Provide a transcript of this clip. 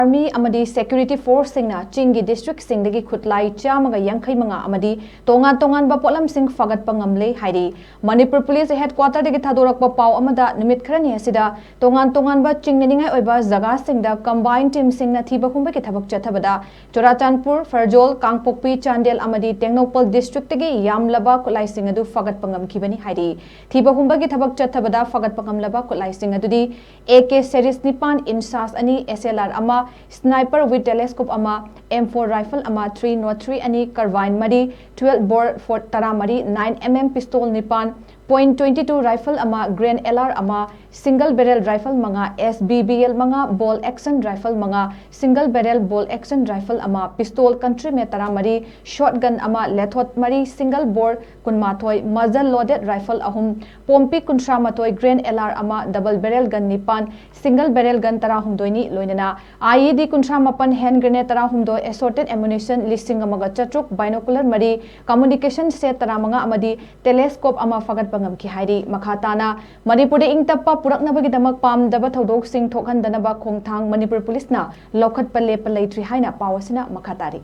Army Amadi Security Force Singna Chinggi District Singdagi Khutlai Chamaga Yankai Manga Amadi Tongan Tonganba Potlam Sing Phagatpa Ngamle Hairi Manipur Police Headquarter Dagi Thadorakpa Pau Amada Numit Kharani Asida Tongan Tonganba Chingningai Oiba Zaga Singda Combined Team Singna Thiba Humba ki Thabak Chathabada Chorachandpur Farjol Kangpokpi Chandel Amadi Tengnopal District Dagi Yamlaba Khutlai Singadu Phagatpa Ngamkhibani Hairi Thiba Humba ki Thabak Chathabada Phagatpa Ngamlaba Khutlai Singadudi AK Series Nipan Insas Ani SLR Ama Sniper with telescope ama M4 rifle ama 303 ani carbine mari 12 bore for taramari 9mm pistol nipan .22 rifle ama grain LR ama single barrel rifle manga SBBL manga ball action rifle manga single barrel ball action rifle ama pistol country me taramari shotgun ama lethot mari single bore kunmathoi muzzle loaded rifle ahum pompi kunsra matoi grain LR ama double barrel gun nipan single barrel gun tara humdoini loinana IED kunsra mapan hand grenade tara humdoi assorted ammunition listing amaga chatruk binocular mari communication set tara manga amadi telescope ama Phagatpa Ngamle Hairi Makhatana Manipur ingtappa puraknabagidamak pamdaba thodok sing thokhandanaba khongthang Manipur Police na lokhat palle palai tri haina pawasina makhatari